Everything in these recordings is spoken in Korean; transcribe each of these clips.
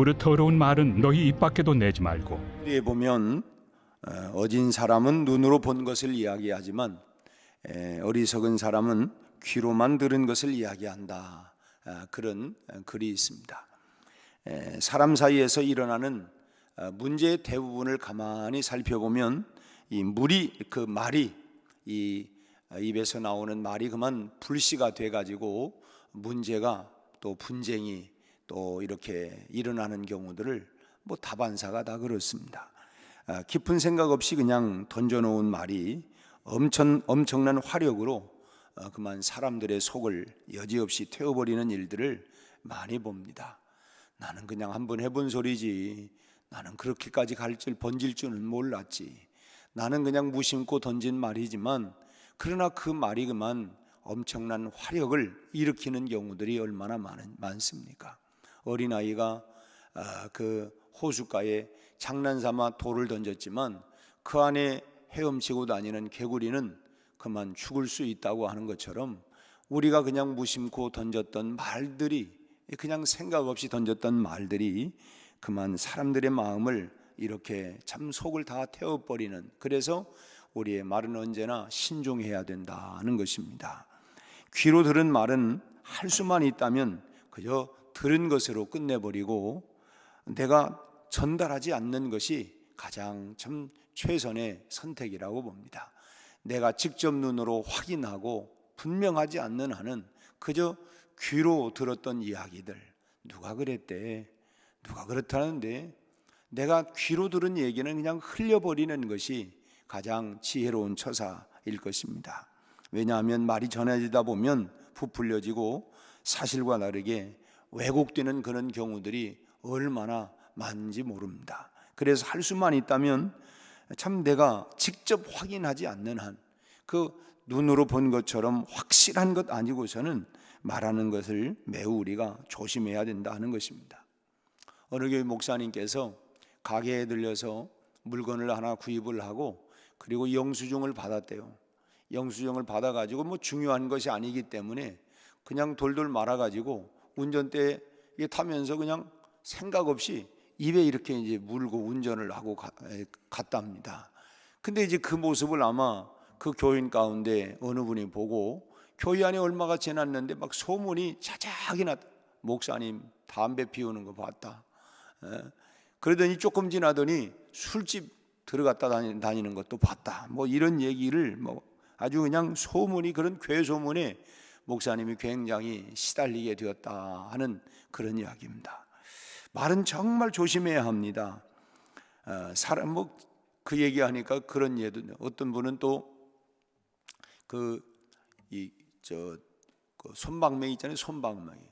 무릇 더러운 말은 너희 입 밖에도 내지 말고. 여기에 보면 어진 사람은 눈으로 본 것을 이야기하지만 어리석은 사람은 귀로만 들은 것을 이야기한다. 그런 글이 있습니다. 사람 사이에서 일어나는 문제의 대부분을 가만히 살펴보면 그 말이 이 입에서 나오는 말이 그만 불씨가 돼가지고 문제가 또 분쟁이 또 이렇게 일어나는 경우들을 다반사가 다 그렇습니다. 깊은 생각 없이 그냥 던져놓은 말이 엄청난 화력으로 그만 사람들의 속을 여지없이 태워버리는 일들을 많이 봅니다. 나는 그냥 한번 해본 소리지, 나는 그렇게까지 번질 줄은 몰랐지, 나는 그냥 무심코 던진 말이지만, 그러나 그 말이 그만 엄청난 화력을 일으키는 경우들이 얼마나 많습니까? 어린아이가 그 호숫가에 장난삼아 돌을 던졌지만 그 안에 헤엄치고 다니는 개구리는 그만 죽을 수 있다고 하는 것처럼, 우리가 그냥 무심코 던졌던 말들이, 그냥 생각 없이 던졌던 말들이 그만 사람들의 마음을 이렇게 참 속을 다 태워버리는, 그래서 우리의 말은 언제나 신중해야 된다는 것입니다. 귀로 들은 말은 할 수만 있다면 그저 들은 것으로 끝내버리고 내가 전달하지 않는 것이 가장 참 최선의 선택이라고 봅니다. 내가 직접 눈으로 확인하고 분명하지 않는 한은 그저 귀로 들었던 이야기들, 누가 그랬대, 누가 그렇다는데, 내가 귀로 들은 얘기는 그냥 흘려버리는 것이 가장 지혜로운 처사일 것입니다. 왜냐하면 말이 전해지다 보면 부풀려지고 사실과 다르게 왜곡되는 그런 경우들이 얼마나 많은지 모릅니다. 그래서 할 수만 있다면 참 내가 직접 확인하지 않는 한, 그 눈으로 본 것처럼 확실한 것 아니고서는 말하는 것을 매우 우리가 조심해야 된다는 것입니다. 어느 교회 목사님께서 가게에 들려서 물건을 하나 구입을 하고 그리고 영수증을 받았대요. 영수증을 받아가지고 중요한 것이 아니기 때문에 그냥 돌돌 말아가지고 운전대에 타면서 그냥 생각 없이 입에 이렇게 이제 물고 운전을 하고 갔답니다. 근데 이제 그 모습을 아마 그 교인 가운데 어느 분이 보고 교회 안에 얼마가 지났는데 막 소문이 자작이 났다. 목사님 담배 피우는 거 봤다. 그러더니 조금 지나더니 술집 들어갔다 다니는 것도 봤다. 이런 얘기를 아주 그냥 소문이, 그런 괴소문에 목사님이 굉장히 시달리게 되었다 하는 그런 이야기입니다. 말은 정말 조심해야 합니다. 사람 그 얘기하니까 그런 예도, 어떤 분은 또 그 손방맹이 있잖아요.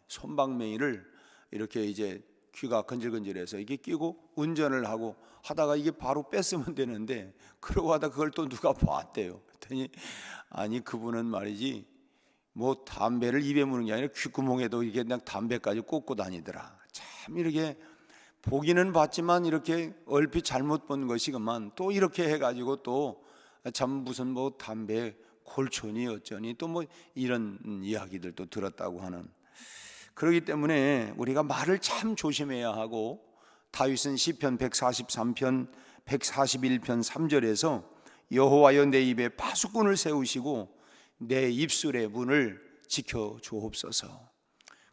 손방맹이를 이렇게 이제 귀가 건질건질해서 이게 끼고 운전을 하고 하다가 이게 바로 뺐으면 되는데, 그러고 하다 그걸 또 누가 봤대요. 그랬더니 아니 그분은 말이지 담배를 입에 무는 게 아니라 귓구멍에도 이게 그냥 담배까지 꽂고 다니더라. 참 이렇게 보기는 봤지만 이렇게 얼핏 잘못 본 것이 그만 또 이렇게 해가지고 또 참 무슨 담배 골촌이 어쩌니 또 이런 이야기들도 들었다고 하는. 그렇기 때문에 우리가 말을 참 조심해야 하고, 다윗은 시편 143편 141편 3절에서 여호와여 내 입에 파수꾼을 세우시고 내 입술의 문을 지켜 주옵소서.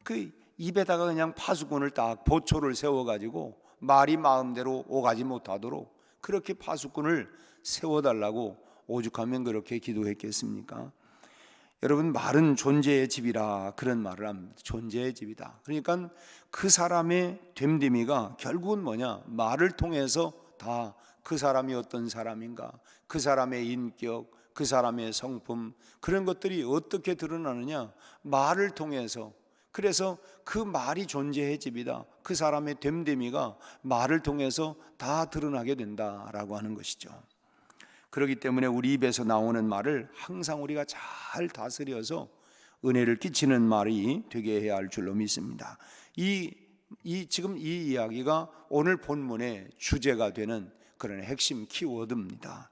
그 입에다가 그냥 파수꾼을 딱 보초를 세워가지고 말이 마음대로 오가지 못하도록 그렇게 파수꾼을 세워달라고 오죽하면 그렇게 기도했겠습니까? 여러분, 말은 존재의 집이라 그런 말을 합니다. 존재의 집이다. 그러니까 그 사람의 됨됨이가 결국은 뭐냐? 말을 통해서 다 그 사람이 어떤 사람인가, 그 사람의 인격, 그 사람의 성품, 그런 것들이 어떻게 드러나느냐? 말을 통해서. 그래서 그 말이 존재의 집이다. 그 사람의 됨됨이가 말을 통해서 다 드러나게 된다라고 하는 것이죠. 그렇기 때문에 우리 입에서 나오는 말을 항상 우리가 잘 다스려서 은혜를 끼치는 말이 되게 해야 할 줄로 믿습니다. 지금 이 이야기가 오늘 본문의 주제가 되는 그런 핵심 키워드입니다.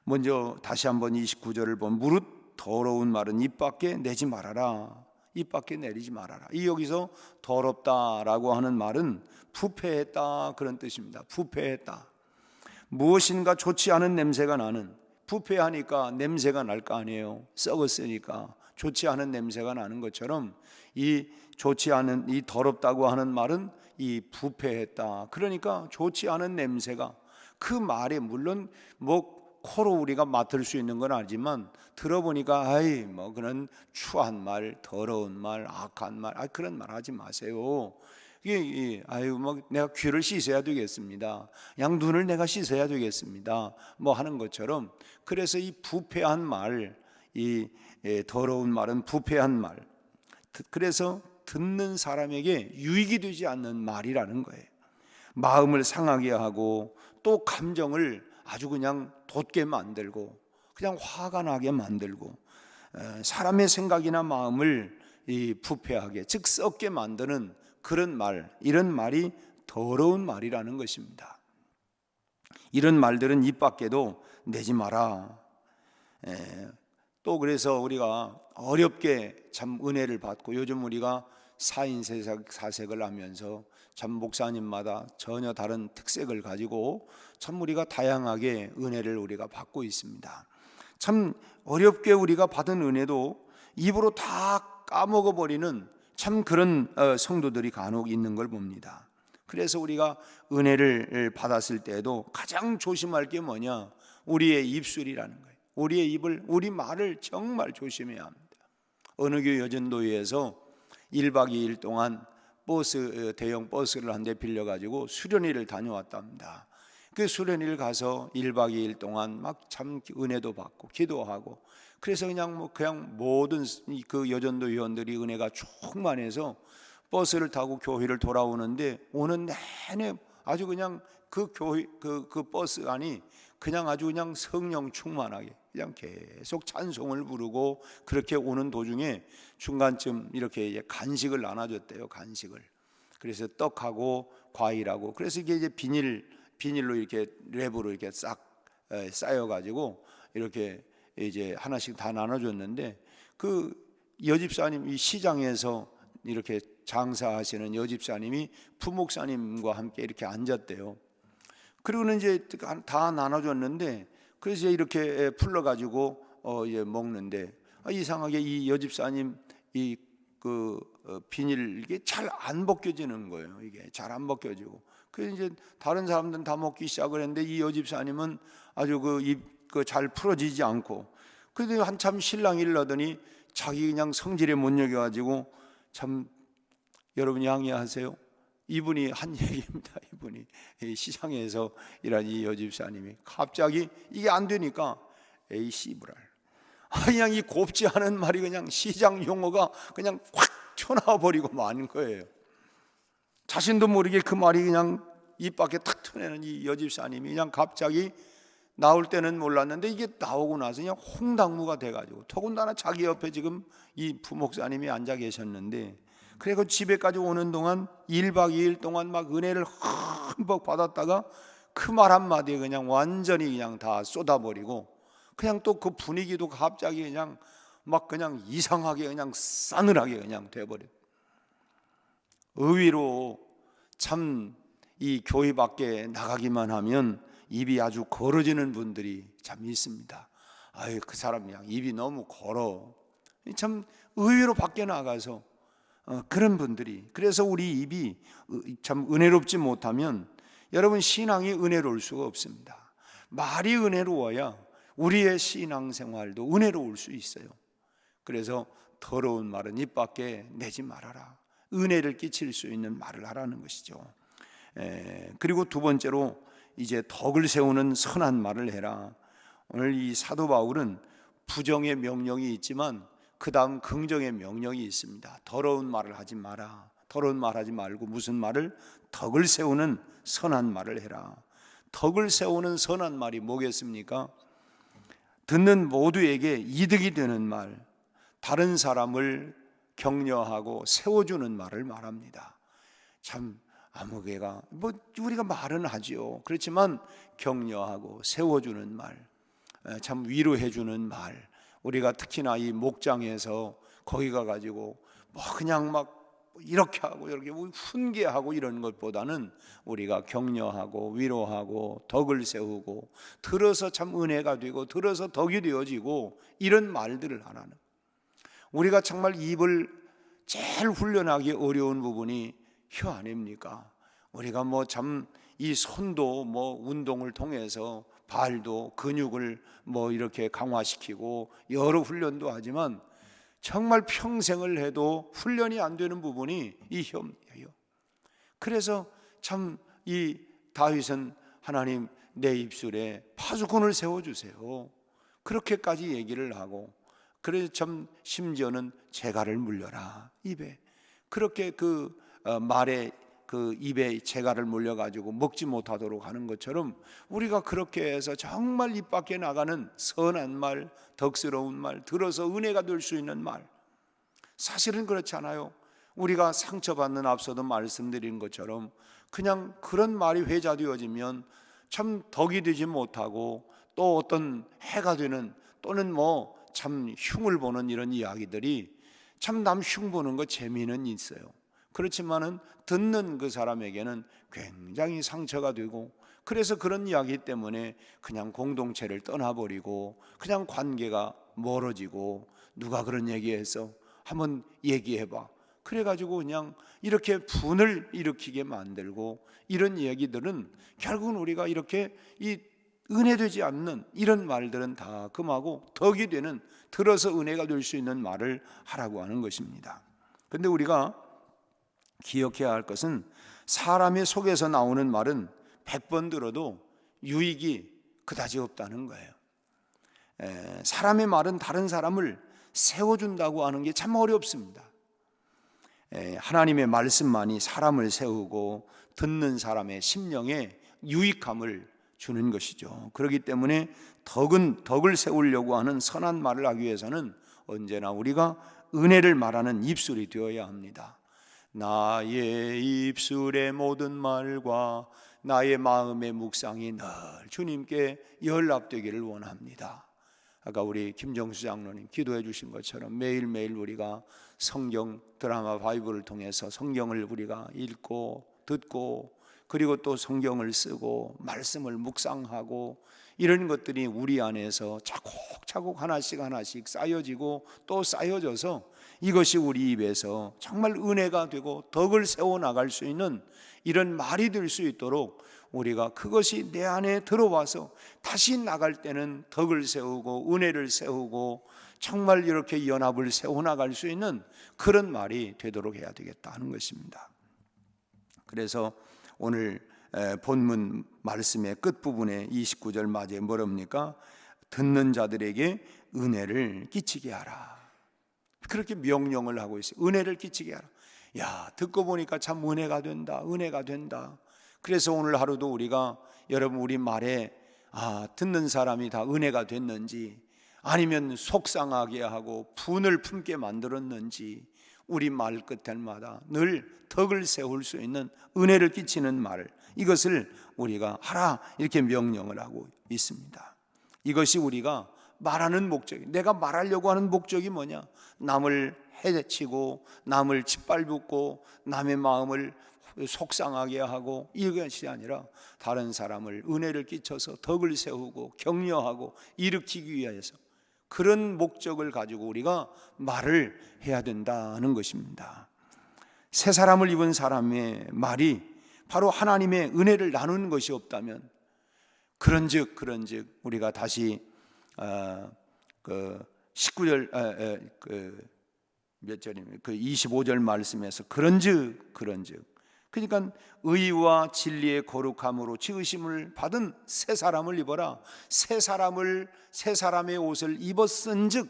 먼저 다시 한번 29절을 보면 무릇 더러운 말은 입 밖에 내지 말아라. 입 밖에 내리지 말아라. 이 여기서 더럽다라고 하는 말은 부패했다 그런 뜻입니다. 부패했다. 무엇인가 좋지 않은 냄새가 나는, 부패하니까 냄새가 날 거 아니에요. 썩었으니까 좋지 않은 냄새가 나는 것처럼 이 좋지 않은, 이 더럽다고 하는 말은 이 부패했다. 그러니까 좋지 않은 냄새가, 그 말에 물론 뭐 코로 우리가 맡을 수 있는 건 알지만 들어보니까 아이 뭐 그런 추한 말, 더러운 말, 악한 말, 그런 말 하지 마세요. 이게 아유 뭐 내가 귀를 씻어야 되겠습니다. 양 눈을 내가 씻어야 되겠습니다. 뭐 하는 것처럼, 그래서 이 부패한 말, 이 더러운 말은 부패한 말, 그래서 듣는 사람에게 유익이 되지 않는 말이라는 거예요. 마음을 상하게 하고 또 감정을 아주 그냥 돋게 만들고 그냥 화가 나게 만들고 사람의 생각이나 마음을 부패하게, 즉 썩게 만드는 그런 말, 이런 말이 더러운 말이라는 것입니다. 이런 말들은 입 밖에도 내지 마라. 또 그래서 우리가 어렵게 참 은혜를 받고, 요즘 우리가 4인 사색을 하면서 참 목사님마다 전혀 다른 특색을 가지고 참 우리가 다양하게 은혜를 우리가 받고 있습니다. 참 어렵게 우리가 받은 은혜도 입으로 다 까먹어버리는 참 그런 성도들이 간혹 있는 걸 봅니다. 그래서 우리가 은혜를 받았을 때에도 가장 조심할 게 뭐냐? 우리의 입술이라는 거예요. 우리의 입을, 우리 말을 정말 조심해야 합니다. 어느 교회 여전도회에서 1박 2일 동안 대형 버스를 한 대 빌려가지고 수련회를 다녀왔답니다. 그 수련회를 가서 1박 2일 동안 막 참 은혜도 받고 기도하고, 그래서 그냥 모든 그 여전도 회원들이 은혜가 충만해서 버스를 타고 교회를 돌아오는데, 오는 내내 아주 그냥 그 교회 그 버스 안이 그냥 아주 그냥 성령 충만하게 그냥 계속 찬송을 부르고, 그렇게 오는 도중에 중간쯤 이렇게 간식을 나눠줬대요. 간식을. 그래서 떡하고 과일하고, 그래서 이게 이제 비닐로 이렇게 랩으로 이렇게 싹 쌓여가지고 이렇게 이제 하나씩 다 나눠줬는데, 그 여집사님, 이 시장에서 이렇게 장사하시는 여집사님이 부목사님과 함께 이렇게 앉았대요. 그리고는 이제 다 나눠줬는데, 그래서 이렇게 풀러가지고 이제 먹는데, 이상하게 이 여집사님 비닐 이게 잘 안 벗겨지는 거예요. 이게 잘 안 벗겨지고, 그래서 이제 다른 사람들은 다 먹기 시작을 했는데 이 여집사님은 아주 잘 풀어지지 않고, 그래도 한참 신랑이 일러더니 자기 그냥 성질에 못 이겨가지고, 참 여러분이 양해하세요. 이분이 한 얘기입니다. 이분이 시장에서 일한 이 여집사님이 갑자기 이게 안 되니까 에이 씨부랄, 그냥 이 곱지 않은 말이 그냥 시장 용어가 그냥 확 튀어나와 버리고 마는 거예요. 자신도 모르게 그 말이 그냥 입 밖에 탁 튀어내는 이 여집사님이 그냥 갑자기, 나올 때는 몰랐는데 이게 나오고 나서 그냥 홍당무가 돼가지고, 더군다나 자기 옆에 지금 이 부목사님이 앉아 계셨는데, 그리고 집에까지 오는 동안 1박 2일 동안 막 은혜를 흠뻑 받았다가 그 말 한마디에 그냥 완전히 그냥 다 쏟아버리고, 그냥 또 그 분위기도 갑자기 그냥 막 그냥 이상하게 그냥 싸늘하게 그냥 돼버려. 의외로 참 이 교회 밖에 나가기만 하면 입이 아주 걸어지는 분들이 참 있습니다. 아유, 그 사람 그냥 입이 너무 걸어. 참 의외로 밖에 나가서 그런 분들이, 그래서 우리 입이 참 은혜롭지 못하면 여러분 신앙이 은혜로울 수가 없습니다. 말이 은혜로워야 우리의 신앙생활도 은혜로울 수 있어요. 그래서 더러운 말은 입 밖에 내지 말아라. 은혜를 끼칠 수 있는 말을 하라는 것이죠. 그리고 두 번째로 이제 덕을 세우는 선한 말을 해라. 오늘 이 사도 바울은 부정의 명령이 있지만 그 다음 긍정의 명령이 있습니다. 더러운 말을 하지 마라. 더러운 말 하지 말고 무슨 말을? 덕을 세우는 선한 말을 해라. 덕을 세우는 선한 말이 뭐겠습니까? 듣는 모두에게 이득이 되는 말, 다른 사람을 격려하고 세워주는 말을 말합니다. 참 아무개가 뭐 우리가 말은 하지요. 그렇지만 격려하고 세워주는 말, 참 위로해주는 말, 우리가 특히나 이 목장에서 거기 가가지고 뭐 그냥 막 이렇게 하고 이렇게 훈계하고 이런 것보다는 우리가 격려하고 위로하고 덕을 세우고 들어서 참 은혜가 되고 들어서 덕이 되어지고 이런 말들을 하라는, 우리가 정말 입을 제일 훈련하기 어려운 부분이 혀 아닙니까? 우리가 뭐 참 이 손도 뭐 운동을 통해서 발도 근육을 뭐 이렇게 강화시키고 여러 훈련도 하지만 정말 평생을 해도 훈련이 안 되는 부분이 이 혀예요. 그래서 참 이 다윗은 하나님 내 입술에 파수꾼을 세워주세요, 그렇게까지 얘기를 하고, 그래서 참 심지어는 재갈을 물려라 입에, 그렇게 그 말에 그 입에 재갈을 물려가지고 먹지 못하도록 하는 것처럼 우리가 그렇게 해서 정말 입 밖에 나가는 선한 말, 덕스러운 말, 들어서 은혜가 될 수 있는 말, 사실은 그렇지 않아요. 우리가 상처받는 앞서도 말씀드린 것처럼 그냥 그런 말이 회자되어지면 참 덕이 되지 못하고 또 어떤 해가 되는, 또는 뭐 참 흉을 보는 이런 이야기들이 참 남 흉 보는 거 재미는 있어요. 그렇지만은 듣는 그 사람에게는 굉장히 상처가 되고, 그래서 그런 이야기 때문에 그냥 공동체를 떠나버리고 그냥 관계가 멀어지고, 누가 그런 얘기해서 한번 얘기해봐, 그래가지고 그냥 이렇게 분을 일으키게 만들고, 이런 얘기들은 결국은 우리가 이렇게 이 은혜되지 않는 이런 말들은 다 금하고 덕이 되는, 들어서 은혜가 될 수 있는 말을 하라고 하는 것입니다. 그런데 우리가 기억해야 할 것은 사람의 속에서 나오는 말은 100번 들어도 유익이 그다지 없다는 거예요. 사람의 말은 다른 사람을 세워준다고 하는 게 참 어렵습니다. 하나님의 말씀만이 사람을 세우고 듣는 사람의 심령에 유익함을 주는 것이죠. 그렇기 때문에 덕을 세우려고 하는 선한 말을 하기 위해서는 언제나 우리가 은혜를 말하는 입술이 되어야 합니다. 나의 입술의 모든 말과 나의 마음의 묵상이 늘 주님께 연락되기를 원합니다. 아까 우리 김정수 장로님 기도해 주신 것처럼 매일매일 우리가 성경 드라마 바이블을 통해서 성경을 우리가 읽고 듣고, 그리고 또 성경을 쓰고 말씀을 묵상하고, 이런 것들이 우리 안에서 차곡차곡 하나씩 쌓여지고 또 쌓여져서 이것이 우리 입에서 정말 은혜가 되고 덕을 세워나갈 수 있는 이런 말이 될 수 있도록 우리가 그것이 내 안에 들어와서 다시 나갈 때는 덕을 세우고 은혜를 세우고 정말 이렇게 연합을 세워나갈 수 있는 그런 말이 되도록 해야 되겠다 하는 것입니다. 그래서 오늘 본문 말씀의 끝부분에 29절 맞이에 뭐랍니까? 듣는 자들에게 은혜를 끼치게 하라, 그렇게 명령을 하고 있어요. 은혜를 끼치게 하라. 야, 듣고 보니까 참 은혜가 된다, 은혜가 된다. 그래서 오늘 하루도 우리가 여러분 우리 말에 듣는 사람이 다 은혜가 됐는지, 아니면 속상하게 하고 분을 품게 만들었는지, 우리 말 끝에마다 늘 덕을 세울 수 있는 은혜를 끼치는 말, 이것을 우리가 하라 이렇게 명령을 하고 있습니다. 이것이 우리가 말하는 목적이, 내가 말하려고 하는 목적이 뭐냐? 남을 해치고 남을 짓밟고 남의 마음을 속상하게 하고 이것이 아니라 다른 사람을 은혜를 끼쳐서 덕을 세우고 격려하고 일으키기 위해서, 그런 목적을 가지고 우리가 말을 해야 된다는 것입니다. 새 사람을 입은 사람의 말이 바로 하나님의 은혜를 나누는 것이 없다면, 그런즉 우리가 다시 그 19절 몇 절입니까? 그 25절 말씀에서 그런즉 그러니까 의와 진리의 거룩함으로 지으심을 받은 새 사람을 입어라. 새 사람의 옷을 입었은즉,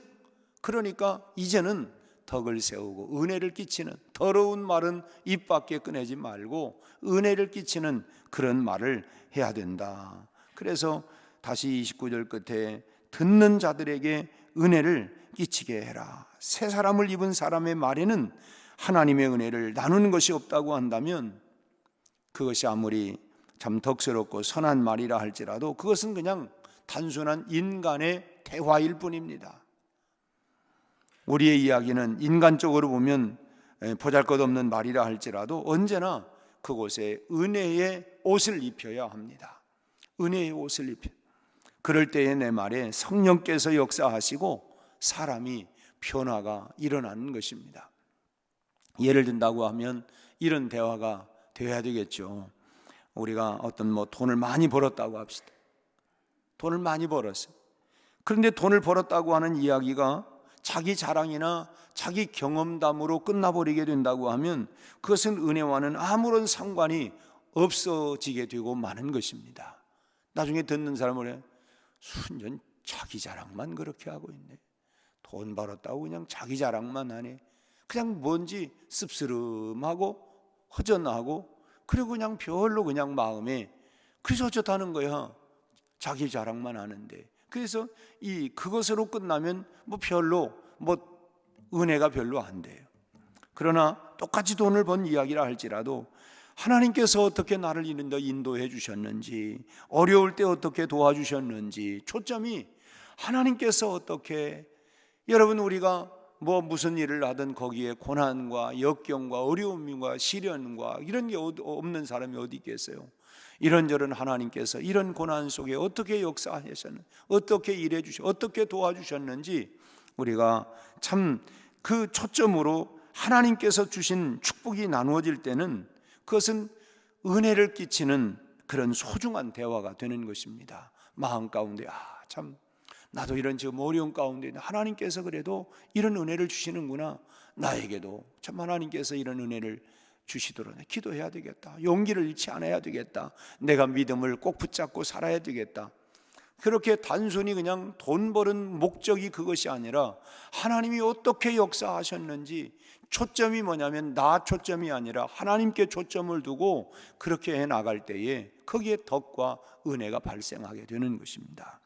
그러니까 이제는 덕을 세우고 은혜를 끼치는, 더러운 말은 입 밖에 꺼내지 말고 은혜를 끼치는 그런 말을 해야 된다. 그래서 다시 29절 끝에 듣는 자들에게 은혜를 끼치게 해라. 새 사람을 입은 사람의 말에는 하나님의 은혜를 나누는 것이 없다고 한다면, 그것이 아무리 참 덕스럽고 선한 말이라 할지라도 그것은 그냥 단순한 인간의 대화일 뿐입니다. 우리의 이야기는 인간적으로 보면 보잘것없는 말이라 할지라도 언제나 그곳에 은혜의 옷을 입혀야 합니다. 은혜의 옷을 입혀. 그럴 때에 내 말에 성령께서 역사하시고 사람이 변화가 일어나는 것입니다. 예를 든다고 하면 이런 대화가 되어야 되겠죠. 우리가 어떤 돈을 많이 벌었다고 합시다. 돈을 많이 벌었어요. 그런데 돈을 벌었다고 하는 이야기가 자기 자랑이나 자기 경험담으로 끝나버리게 된다고 하면 그것은 은혜와는 아무런 상관이 없어지게 되고 마는 것입니다. 나중에 듣는 사람은 순전 자기 자랑만 그렇게 하고 있네. 돈 벌었다고 그냥 자기 자랑만 하네. 그냥 뭔지 씁쓸름하고 허전하고 그리고 그냥 별로 그냥 마음에 그래서 어쩌다는 거야. 자기 자랑만 하는데. 그래서 그것으로 끝나면 별로 은혜가 별로 안 돼요. 그러나 똑같이 돈을 번 이야기라 할지라도 하나님께서 어떻게 나를 인도해 주셨는지, 어려울 때 어떻게 도와주셨는지, 초점이 하나님께서 어떻게, 여러분 우리가 무슨 일을 하든 거기에 고난과 역경과 어려움과 시련과 이런 게 없는 사람이 어디 있겠어요? 이런저런 하나님께서 이런 고난 속에 어떻게 역사하셨는지, 어떻게 일해 주셨는지, 어떻게 도와주셨는지 우리가 참 그 초점으로 하나님께서 주신 축복이 나누어질 때는 그것은 은혜를 끼치는 그런 소중한 대화가 되는 것입니다. 마음 가운데 참 나도 이런 지금 어려운 가운데 하나님께서 그래도 이런 은혜를 주시는구나. 나에게도 참 하나님께서 이런 은혜를 주시도록 기도해야 되겠다. 용기를 잃지 않아야 되겠다. 내가 믿음을 꼭 붙잡고 살아야 되겠다. 그렇게 단순히 그냥 돈 버는 목적이 그것이 아니라 하나님이 어떻게 역사하셨는지, 초점이 뭐냐면 나 초점이 아니라 하나님께 초점을 두고 그렇게 해나갈 때에 거기에 덕과 은혜가 발생하게 되는 것입니다.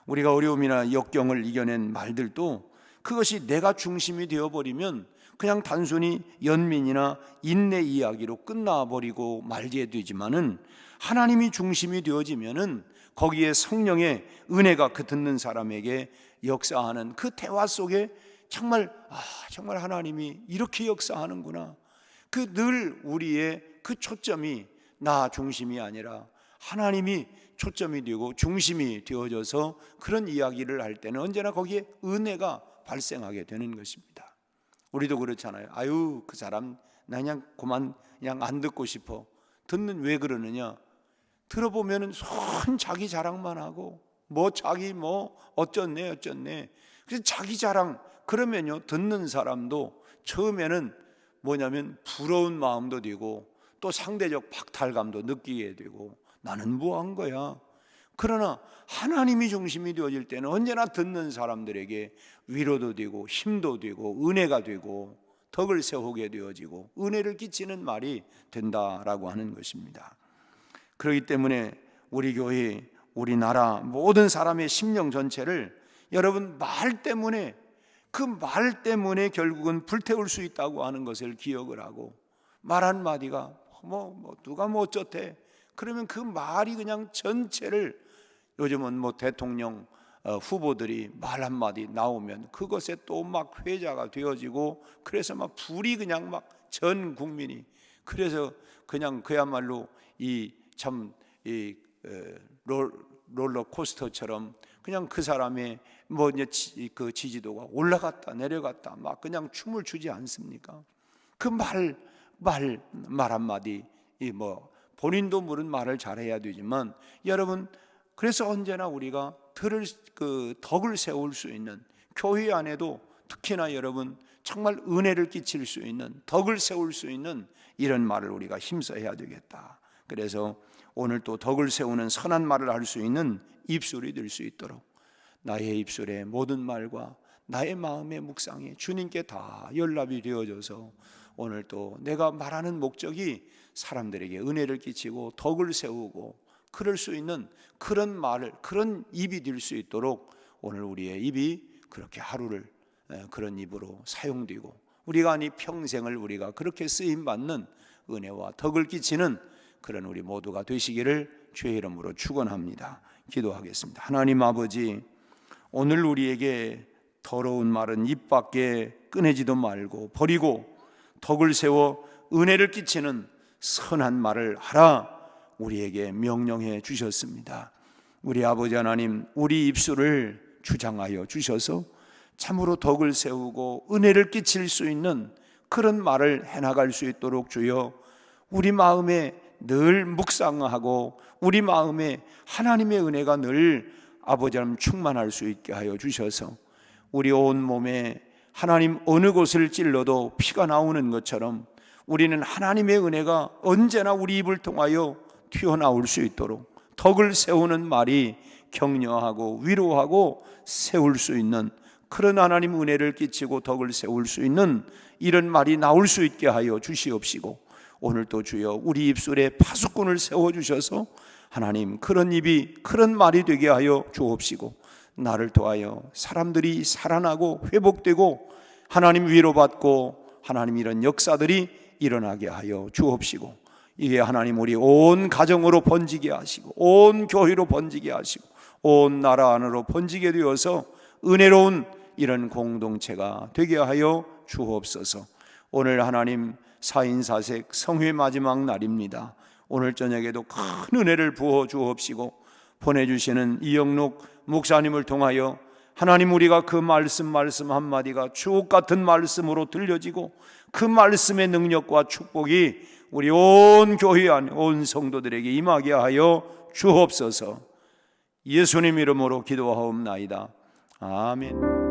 우리가 어려움이나 역경을 이겨낸 말들도 그것이 내가 중심이 되어버리면 그냥 단순히 연민이나 인내 이야기로 끝나버리고 말게 되지만은 하나님이 중심이 되어지면은 거기에 성령의 은혜가 그 듣는 사람에게 역사하는 그 대화 속에 정말 하나님이 이렇게 역사하는구나. 늘 우리의 그 초점이 나 중심이 아니라 하나님이 초점이 되고 중심이 되어져서 그런 이야기를 할 때는 언제나 거기에 은혜가 발생하게 되는 것입니다. 우리도 그렇잖아요. 그 사람 나 그냥 안 듣고 싶어. 듣는 왜 그러느냐? 들어보면은 손 자기 자랑만 하고 자기 어쩌네. 그래서 자기 자랑 그러면요 듣는 사람도 처음에는 부러운 마음도 되고 또 상대적 박탈감도 느끼게 되고 나는 뭐한 거야. 그러나 하나님이 중심이 되어질 때는 언제나 듣는 사람들에게 위로도 되고 힘도 되고 은혜가 되고 덕을 세우게 되어지고 은혜를 끼치는 말이 된다라고 하는 것입니다. 그렇기 때문에 우리 교회, 우리나라 모든 사람의 심령 전체를 여러분 그 말 때문에 결국은 불태울 수 있다고 하는 것을 기억을 하고 말 한마디가 누가 어쩌대 그러면 그 말이 그냥 전체를 요즘은 대통령 후보들이 말 한마디 나오면 그것에 또 회자가 되어지고 그래서 불이 그냥 전 국민이 그래서 그냥 그야말로 롤러코스터처럼 그냥 그 사람의 그 지지도가 올라갔다 내려갔다 그냥 춤을 추지 않습니까? 그 말 한마디 본인도 물은 말을 잘해야 되지만 여러분 그래서 언제나 우리가 덕을 세울 수 있는 교회 안에도 특히나 여러분 정말 은혜를 끼칠 수 있는 덕을 세울 수 있는 이런 말을 우리가 힘써야 되겠다. 그래서 오늘 또 덕을 세우는 선한 말을 할 수 있는 입술이 될 수 있도록 나의 입술의 모든 말과 나의 마음의 묵상이 주님께 다 연락이 되어져서 오늘 또 내가 말하는 목적이 사람들에게 은혜를 끼치고 덕을 세우고 그럴 수 있는 그런 그런 입이 될 수 있도록 오늘 우리의 입이 그렇게 하루를 그런 입으로 사용되고 우리가 평생을 우리가 그렇게 쓰임받는 은혜와 덕을 끼치는 그런 우리 모두가 되시기를 주의 이름으로 축원합니다. 기도하겠습니다. 하나님 아버지, 오늘 우리에게 더러운 말은 입 밖에 꺼내지도 말고 버리고 덕을 세워 은혜를 끼치는 선한 말을 하라 우리에게 명령해 주셨습니다. 우리 아버지 하나님, 우리 입술을 주장하여 주셔서 참으로 덕을 세우고 은혜를 끼칠 수 있는 그런 말을 해나갈 수 있도록 주여 우리 마음에 늘 묵상하고 우리 마음에 하나님의 은혜가 늘 아버지 하나님 충만할 수 있게 하여 주셔서 우리 온 몸에 하나님 어느 곳을 찔러도 피가 나오는 것처럼 우리는 하나님의 은혜가 언제나 우리 입을 통하여 튀어나올 수 있도록 덕을 세우는 말이 격려하고 위로하고 세울 수 있는 그런 하나님 은혜를 끼치고 덕을 세울 수 있는 이런 말이 나올 수 있게 하여 주시옵시고 오늘도 주여 우리 입술에 파수꾼을 세워주셔서 하나님 그런 입이 그런 말이 되게 하여 주옵시고 나를 통하여 사람들이 살아나고 회복되고 하나님 위로받고 하나님 이런 역사들이 일어나게 하여 주옵시고 이게 하나님 우리 온 가정으로 번지게 하시고 온 교회로 번지게 하시고 온 나라 안으로 번지게 되어서 은혜로운 이런 공동체가 되게 하여 주옵소서. 오늘 하나님 4인사색 성회 마지막 날입니다. 오늘 저녁에도 큰 은혜를 부어 주옵시고 보내주시는 이영록 목사님을 통하여 하나님 우리가 그 말씀 한마디가 주옥 같은 말씀으로 들려지고 그 말씀의 능력과 축복이 우리 온 교회 안에 온 성도들에게 임하게 하여 주옵소서. 예수님 이름으로 기도하옵나이다. 아멘.